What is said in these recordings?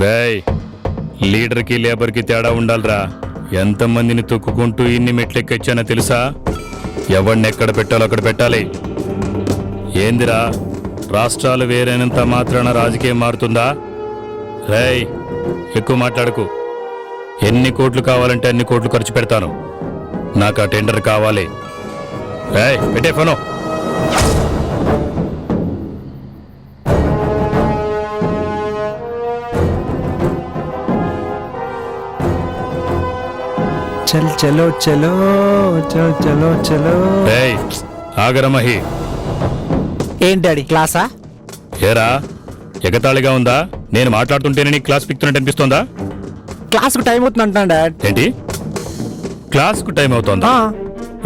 రేయ్, లీడర్కి లేబర్కి తేడా ఉండాలిరా. ఎంతమందిని తొక్కుకుంటూ ఇన్ని మెట్లెక్కొచ్చానో తెలుసా? ఎవరిని ఎక్కడ పెట్టాలో అక్కడ పెట్టాలి. ఏందిరా, రాష్ట్రాలు వేరైనంత మాత్రాన రాజకీయం మారుతుందా? రేయ్, ఎక్కువ మాట్లాడకు. ఎన్ని కోట్లు కావాలంటే అన్ని కోట్లు ఖర్చు పెడతాను. నాకు ఆ టెండర్ కావాలి. రేయ్, పెట్టే ఫోను. చల్ చలో చలో చలో చలో చలో. రేయ్, ఆగరమహి. ఏంటి డాడీ, క్లాసా? ఏరా, ఎగతాళిగా ఉందా? నేను మాట్లాడుతుంటేనే నీ క్లాస్ పిక్తున్నట్టు అనిపిస్తోందా? క్లాస్కు టైం అవుతుంది అంటున్నాను డాడ్. ఏంటి, క్లాస్కు టైం అవుతోందా?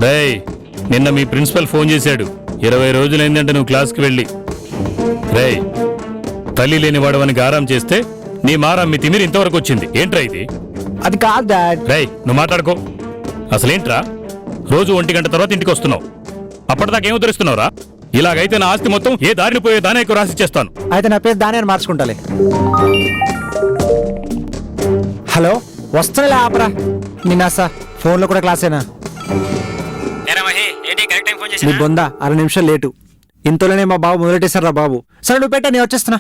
రేయ్, నిన్న మీ ప్రిన్సిపల్ ఫోన్ చేశాడు. 20 రోజులైందంటే నువ్వు క్లాస్కి వెళ్ళి. రేయ్, తల్లి లేని వాడవని గారం చేస్తే నీ మారా మీ తిమిరి ఇంతవరకు వచ్చింది. ఏంట్రా ఇది? అది కాదు డాడ్. రేయ్, నువ్వు మాట్లాడుకో. అసలేంట్రా, రోజు 1 గంట తర్వాత ఇంటికి వస్తున్నావు. అప్పటిదాకా ఏం ఉద్ధరిస్తున్నావురా? ఇలాగైతే నా ఆస్తి మొత్తం ఏ దారిని పోయే దానే ఎక్కువ రాసి చేస్తాను. అయితే నా పేరు దాని అని మార్చుకుంటాలే. హలో, వస్తున్నా ఆపరా. నిన్న సార్ ఫోన్లో కూడా క్లాసేనా? నీ బొందా 6 నిమిషాలు లేటు. ఇంతలోనే మా బాబు మొదలెట్టేశారా బాబు. సరే నువ్వు పెట్టా, నేను వచ్చేస్తున్నా.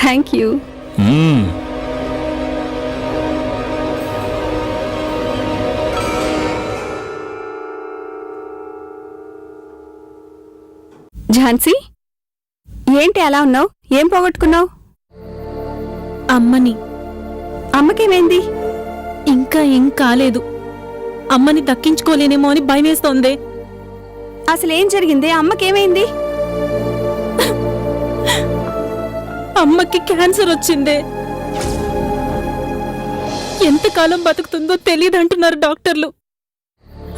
Thank you. ఝాన్సీ, ఏంటి అలా ఉన్నావు? ఏం పోగొట్టుకున్నావు? అమ్మని. అమ్మకేమైంది? ఇంకా ఏం కాలేదు. అమ్మని దక్కించుకోలేనేమో అని భయమేస్తోంది. అసలేం జరిగింది? అమ్మకేమైంది? అమ్మకి క్యాన్సర్ వచ్చిందే. ఎంతకాలం బతుకుతుందో తెలియదంటున్నారు డాక్టర్లు.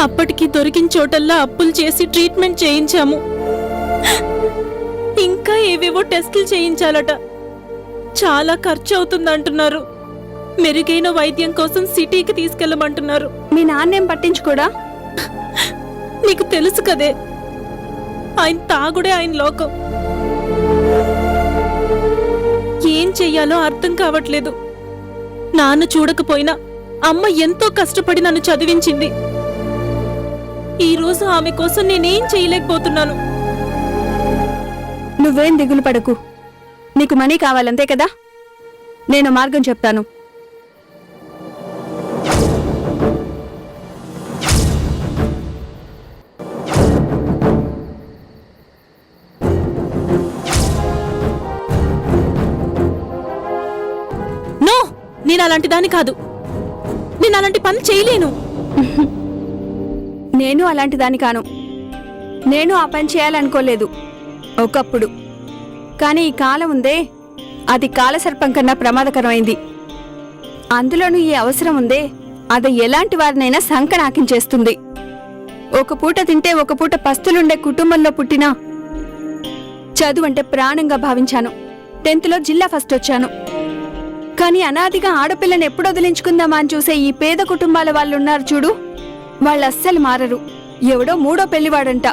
అప్పటికి దొరికిన చోటల్లా అప్పులు చేసి ట్రీట్మెంట్ చేయించాము. ఇంకా ఏవేవో టెస్టులు చేయించాలట. చాలా ఖర్చు అవుతుందంటున్నారు. మెరుగైన వైద్యం కోసం సిటీకి తీసుకెళ్లమంటున్నారు. మీ నాన్నేం పట్టించుకోడా? నీకు తెలుసు కదే, ఆయన తాగుడే ఆయన లోకం. ఏం చెయ్యాలో అర్థం కావట్లేదు. నాన్న చూడకపోయినా అమ్మ ఎంతో కష్టపడి నన్ను చదివించింది. ఈరోజు ఆమె కోసం నేనేం చేయలేకపోతున్నాను. నువ్వేం దిగులు పడకు. నీకు మనీ కావాలంతే కదా? నేను మార్గం చెప్తాను. నేను అలాంటి దాని కాదు. నేను అలాంటి పని చేయలేను. నేను అలాంటి దాని కాను. నేను ఆ పని చేయాలనుకోలేదు ఒకప్పుడు. కానీ ఈ కాలం ఉందే, అది కాలసర్పం కన్నా ప్రమాదకరమైంది. అందులోనూ ఈ అవసరం ఉందే, అది ఎలాంటి వారినైనా సంకనాకించేస్తుంది. ఒక పూట తింటే ఒక పూట పస్తులుండే కుటుంబంలో పుట్టినా చదువు అంటే ప్రాణంగా భావించాను. 10th లో జిల్లా ఫస్ట్ వచ్చాను. కానీ అనాదిగా ఆడపిల్లని ఎప్పుడు వదిలించుకుందామా అని చూసే ఈ పేద కుటుంబాల వాళ్ళున్నారు చూడు, వాళ్ళు అస్సలు మారరు. ఎవడో 3వ పెళ్లివాడంట,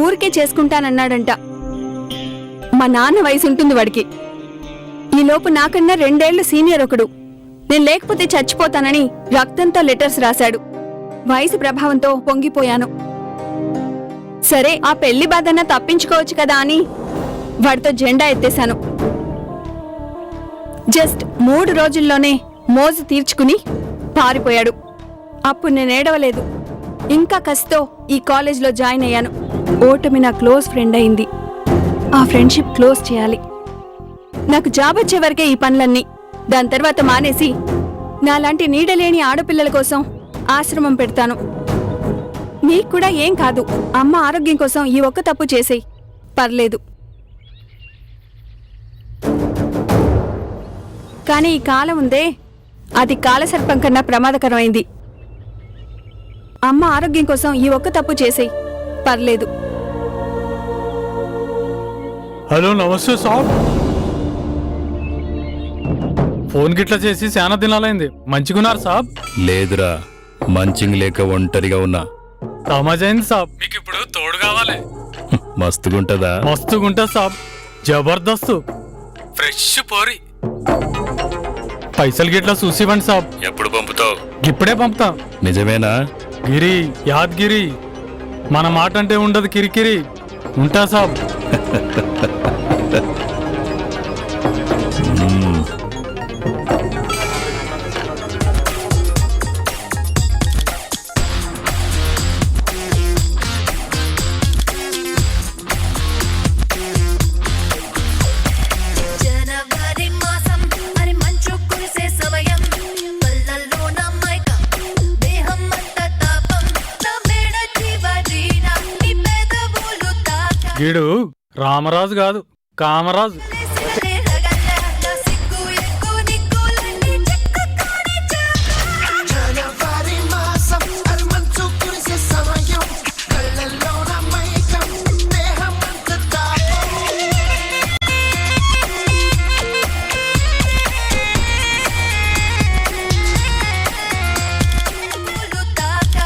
ఊరికే చేసుకుంటానన్నాడంట. మా నాన్న వయసు ఉంటుంది వాడికి. ఈలోపు నాకన్నా 2 ఏళ్లు సీనియర్ ఒకడు. నేను లేకపోతే చచ్చిపోతానని రక్తంతో లెటర్స్ రాశాడు. వయసు ప్రభావంతో పొంగిపోయాను. సరే, ఆ పెళ్లి బాధన్నా తప్పించుకోవచ్చు కదా అని వాడితో జెండా ఎత్తేశాను. జస్ట్ 3 రోజుల్లోనే మోజు తీర్చుకుని పారిపోయాడు. అప్పుడు నేను ఏడవలేదు. ఇంకా కసితో ఈ కాలేజ్లో జాయిన్ అయ్యాను. ఓటమి నా క్లోజ్ ఫ్రెండ్ అయింది. ఆ ఫ్రెండ్షిప్ క్లోజ్ చేయాలి. నాకు జాబ్ వచ్చే వరకే ఈ పనులన్నీ. దాని తర్వాత మానేసి నాలాంటి నీడలేని ఆడపిల్లల కోసం ఆశ్రమం పెడతాను. నీకు కూడా ఏం కాదు. అమ్మ ఆరోగ్యం కోసం ఈ ఒక్క తప్పు చేసేయ్, పర్లేదు. కానీ ఈ కాలం ఉందే, అది కాలసర్పం కన్నా ప్రమాదకరమైంది. అమ్మ ఆరోగ్యం కోసం ఈ ఒక్క తప్పు చేసేయ్, పర్లేదు. హలో, నమస్తే సాబ్. ఫోన్ గిట్లా చేసి చాలా దినాలైంది. మంచిగున్నారు సాబ్? లేదురా, మంచింగ్ లేక ఒంటరిగా ఉన్నా. తమాజైంది సాబ్. మీకు ఇప్పుడు తోడు కావాలి. మస్తుగుంటదా? మస్తుగుంటా సాబ్. జబర్దస్త్ ఫ్రెష్ పోరి. పైసలు గిట్లా చూసివ్వండి సాబ్. ఎప్పుడు పంపుతావు? ఇప్పుడే పంపుతా. నిజమేనా? గిరి, యాద్గిరి, మన మాట అంటే ఉండదు కిరికిరి. ఉంటా సాబ్. జనవరి మాసం మరి మంచు కురిసే సమయం, కళ్ళల్లో నా మైకం, దేహం అంతా తాపం, నా మేడ జీవరీన నీ పెదవులు తాక గీడు రామరాజు కాదు, కామరాజు. నా సిగ్గు ఎక్కువ నిక్కులన్నీ చిక్కుకొని జనవరి మాసం అది మంచు కురిసే సమయం, కళ్ళల్లో నా మైకం, దేహం అంతా తాపం. పూలు తాక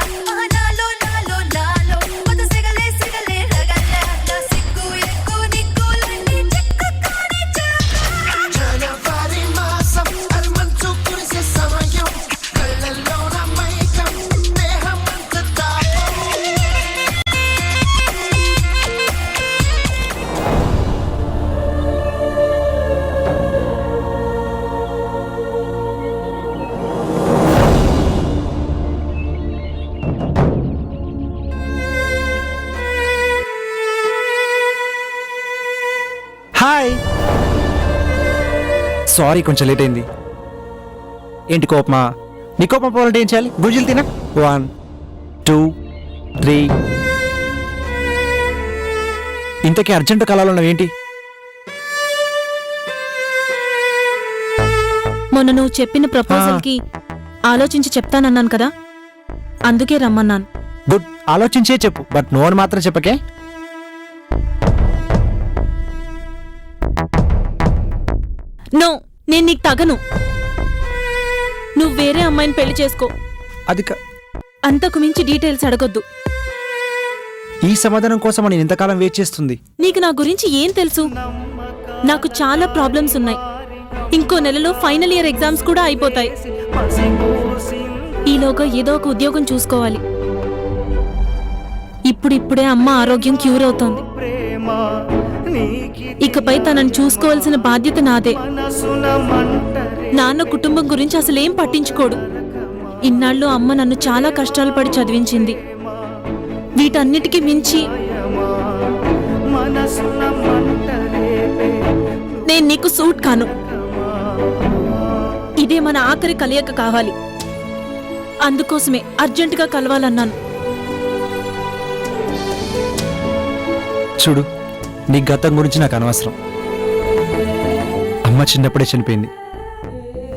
నాలో నాలో నాలో కొత్త సిగలే సిగలే రగల్ల, నా సిగ్గు ఎక్కువ నిక్కులన్నీ చిక్కుకొని జనవరి మాసం అది మంచు కురిసే సమయం, కళ్ళల్లో నా మైకం, దేహం అంతా తాపం. హాయ్. సారీ, కొంచెం లేట్ అయింది. ఏంటి కోపమా? నీ కోపం పోవాలంటే ఏం చేయాలి? గుంజులు తినా. 1 2 3. ఇంతకీ అర్జెంటు కళలు ఉన్నవి ఏంటి? మొన్న నువ్వు చెప్పిన ప్రపోజల్ కి ఆలోచించి చెప్తానన్నాను కదా, అందుకే రమ్మన్నాను. గుడ్, ఆలోచించే చెప్పు, బట్ నో అని మాత్రం చెప్పకే. నో, నేను నీకు తగను. నువ్వు వేరే అమ్మాయిని పెళ్లి చేసుకో. అది అంతకు మించి డీటెయిల్స్ అడగొద్దు. ఈ సమాధానం కోసం నేను ఇంతకాలం వెయిట్ చేస్తుంది. నీకు నా గురించి ఏం తెలుసు? నాకు చాలా ప్రాబ్లమ్స్ ఉన్నాయి. ఇంకో నెలలో ఫైనల్ ఇయర్ ఎగ్జామ్స్ కూడా అయిపోతాయి. ఈలోగా ఏదో ఒక ఉద్యోగం చూసుకోవాలి. ఇప్పుడిప్పుడే అమ్మ ఆరోగ్యం క్యూర్ అవుతోంది. ఇకపై తనని చూసుకోవాల్సిన బాధ్యత నాదే. నాన్న కుటుంబం గురించి అసలేం పట్టించుకోడు. ఇన్నాళ్ళు అమ్మ నన్ను చాలా కష్టాలు పడి చదివించింది. వీటన్నిటికీ మించి నేను నీకు సూట్ కాను. ఇదే మన ఆఖరి కలయిక కావాలి. అందుకోసమే అర్జెంటుగా కలవాలన్నాను. చూడు, నీ గతం గురించి నాకు అనవసరం. అమ్మ చిన్నప్పుడే చనిపోయింది.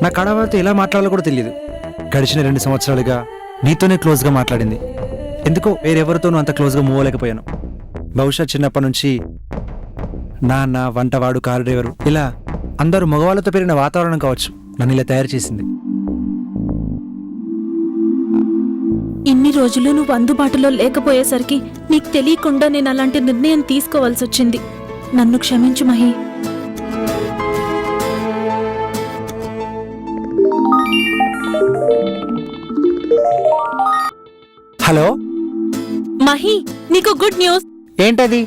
నా కడవతో ఎలా మాట్లాడాలో కూడా తెలియదు. గడిచిన 2 సంవత్సరాలుగా నీతోనే క్లోజ్గా మాట్లాడింది. ఎందుకో వేరెవరితోనూ అంత క్లోజ్గా మూవ్ అవ్వలేకపోయాను. బహుశా చిన్నప్పటి నుంచి నాన్న, వంటవాడు, కారు డ్రైవరు, ఇలా అందరూ మగవాళ్ళతో పెరిగిన వాతావరణం కావచ్చు నన్ను ఇలా తయారు చేసింది. ఇన్ని రోజులు నువ్వు అందుబాటులో లేకపోయేసరికి నీకు తెలియకుండా నేను అలాంటి నిర్ణయం తీసుకోవాల్సి వచ్చింది. నన్ను క్షమించు మహి. హలో, మహి, నీకు గుడ్ న్యూస్. ఏంటది?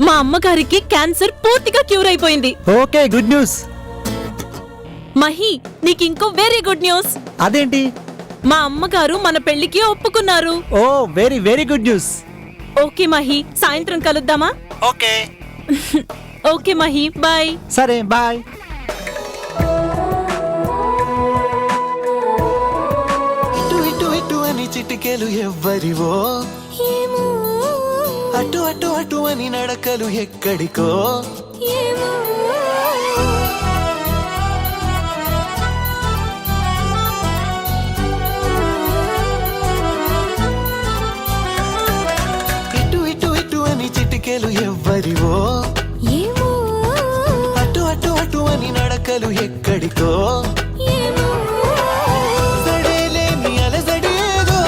మా అమ్మగారికి క్యాన్సర్ పూర్తిగా క్యూర్ అయిపోయింది. Okay, good news. మహి, నీకు ఇంకో వెరీ గుడ్ న్యూస్. అదేంటి? మా అమ్మగారు మన పెళ్లికి ఒప్పుకున్నారు. Oh, very very good news. Okay Mahi, సాయంత్రం కలుద్దామా? ఓకే. Okay Mahi, bye. సరే, బాయ్. ఇటు ఇటు ఇటు అని చిటికెలు ఎవ్వరివో, అటు అటు అటు అని నడకలు ఎక్కడికో. ఇటు ఇటు ఇటు అని చిటికెలు ఎవ్వరివో, అటు అటు అటు అని నడకలు ఎక్కడికో. సడేలేని అలసడేదో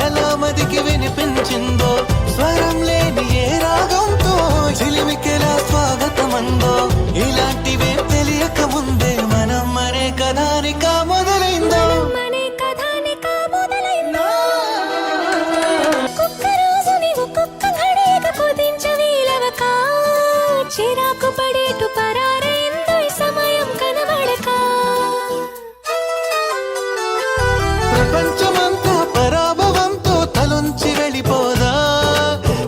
ఎలా మదికి వినిపించిందో, స్వరం లేని ఏ రాగంతో చిలిమికెలా స్వాగతమందో. ఇలాంటివే తెలియక ముందే మనం మరే కథానిక మొదలైందో. చిరాకు పడేటు పరారైందో ఈ సమయం కనబడక. ప్రపంచమంతా పరాభవంతో తలొంచి వెళ్ళిపోదా,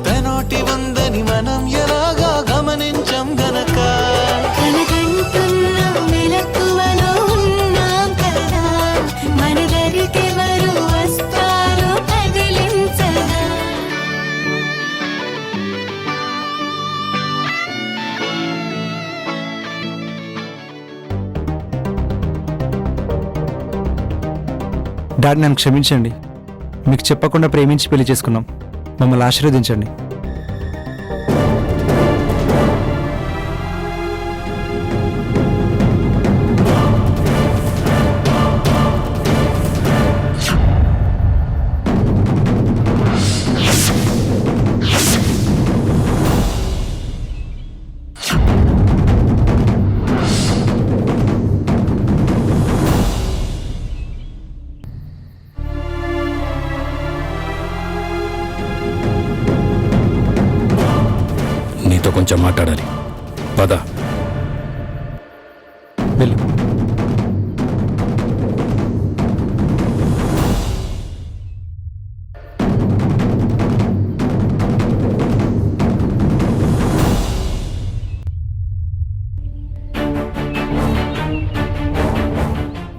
తనోటి ఉందని మనం ఎలాగా గమనించం గనక. కనకంటున్న మెలకువలో ఉన్నాం కదా, మన దరికెవరు వస్తారో కదిలించగా. డాడీ, నన్ను క్షమించండి. మీకు చెప్పకుండా ప్రేమించి పెళ్లి చేసుకున్నాం. మమ్మల్ని ఆశీర్వదించండి. నీతో కొంచెం మాట్లాడాలి. పద. వెళ్ళు.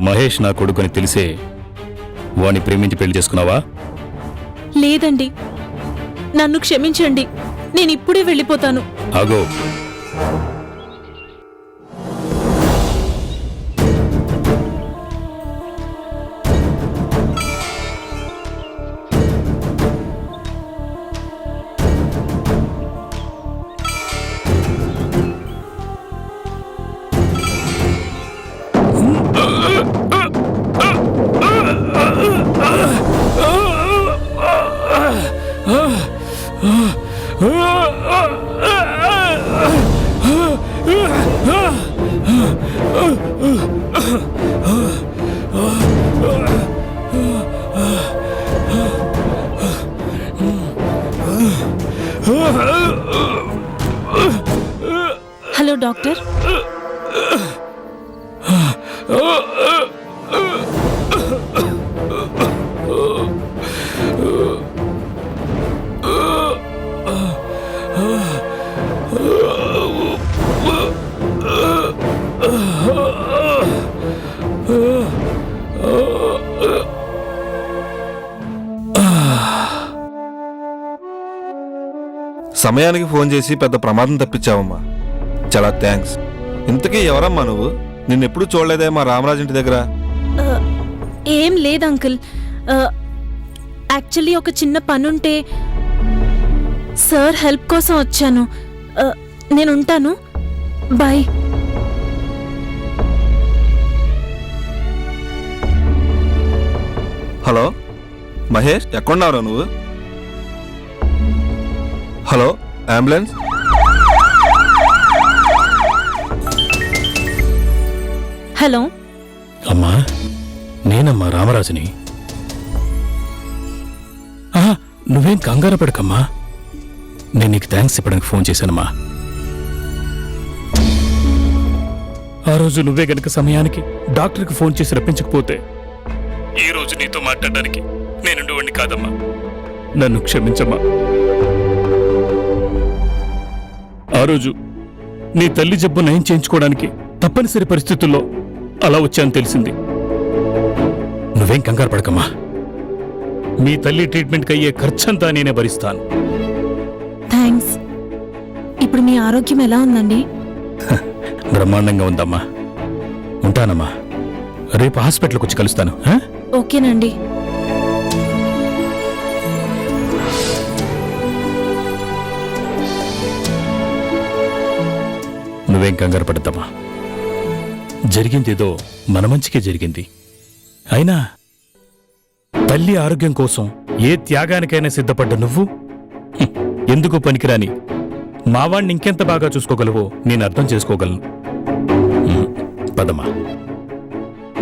మహేష్ నా కొడుకుని తెలిసే వాణ్ణి ప్రేమించి పెళ్లి చేసుకున్నావా? లేదండి, నన్ను క్షమించండి. నేను ఇప్పుడే వెళ్ళిపోతాను. ఆగో. Hello doctor. సమయానికి ఫోన్ చేసి పెద్ద ప్రమాదం తప్పించావమ్మా. చాలా థ్యాంక్స్. ఇంతకీ ఎవరమ్మా నువ్వు? నిన్నెప్పుడు చూడలేదే మా రామరాజు ఇంటి దగ్గర. ఏం లేదు అంకుల్. యాక్చువల్లీ ఒక చిన్న పనుంటే సార్ హెల్ప్ కోసం వచ్చాను. నేను ఉంటాను. బాయ్. హలో మహేష్, ఎక్కడున్నావురా నువ్వు? Hello, ambulance. హలో. అమ్మా నేనమ్మా రామరాజుని. ఆహా, నువ్వేం కంగారు పడకమ్మా. నేను నీకు థ్యాంక్స్ చెప్పడానికి ఫోన్ చేశానమ్మా. ఆ రోజు నువ్వే గనక సమయానికి డాక్టర్కి ఫోన్ చేసి రప్పించకపోతే ఈ రోజు నీతో మాట్లాడడానికి నేనుండేవాడిని కాదమ్మా. నన్ను క్షమించమ్మా. ఆ రోజు నీ తల్లి జబ్బు నయం చేయించుకోవడానికి తప్పనిసరి పరిస్థితుల్లో అలా వచ్చాను తెలిసింది. నువ్వేం కంగారు పడకమ్మా. మీ తల్లి ట్రీట్మెంట్కి అయ్యే ఖర్చంతా నేనే భరిస్తాను. థ్యాంక్స్. ఇప్పుడు మీ ఆరోగ్యం ఎలా ఉందండి? బ్రహ్మాండంగా ఉందమ్మా. ఉంటానమ్మా. రేపు హాస్పిటల్కి వచ్చి కలుస్తాను. ఆ? ఓకేనండి. నువ్వేం కంగారు పడద్దమ్మా. జరిగిందేదో మన మంచికే జరిగింది. అయినా తల్లి ఆరోగ్యం కోసం ఏ త్యాగానికైనా సిద్ధపడ్డ నువ్వు ఎందుకు పనికిరాని మావాణ్ణి ఇంకెంత బాగా చూసుకోగలవో నేను అర్థం చేసుకోగలను. పదమ్మా.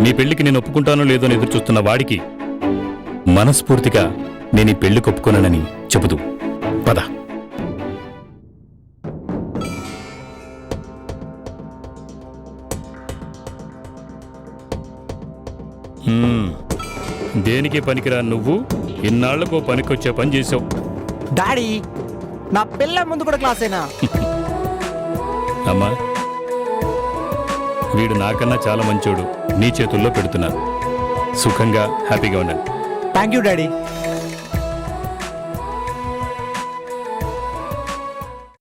నీ పెళ్లికి నేను ఒప్పుకుంటానో లేదో అని ఎదురు చూస్తున్న వాడికి మనస్ఫూర్తిగా నేను ఈ పెళ్లికి ఒప్పుకోనని చెబుతూ పద. దేనికి పనికిరా నువ్వు ఇన్నాళ్లకు పనికొచ్చే పని చేసావు. డాడీ నా పిల్ల ముందు కూడా క్లాసేనా? అమ్మా వీడు నాకన్నా చాలా మంచోడు. నీ చేతుల్లో పెడుతున్నాను. సుఖంగా హ్యాపీగా ఉండండి. Thank you daddy.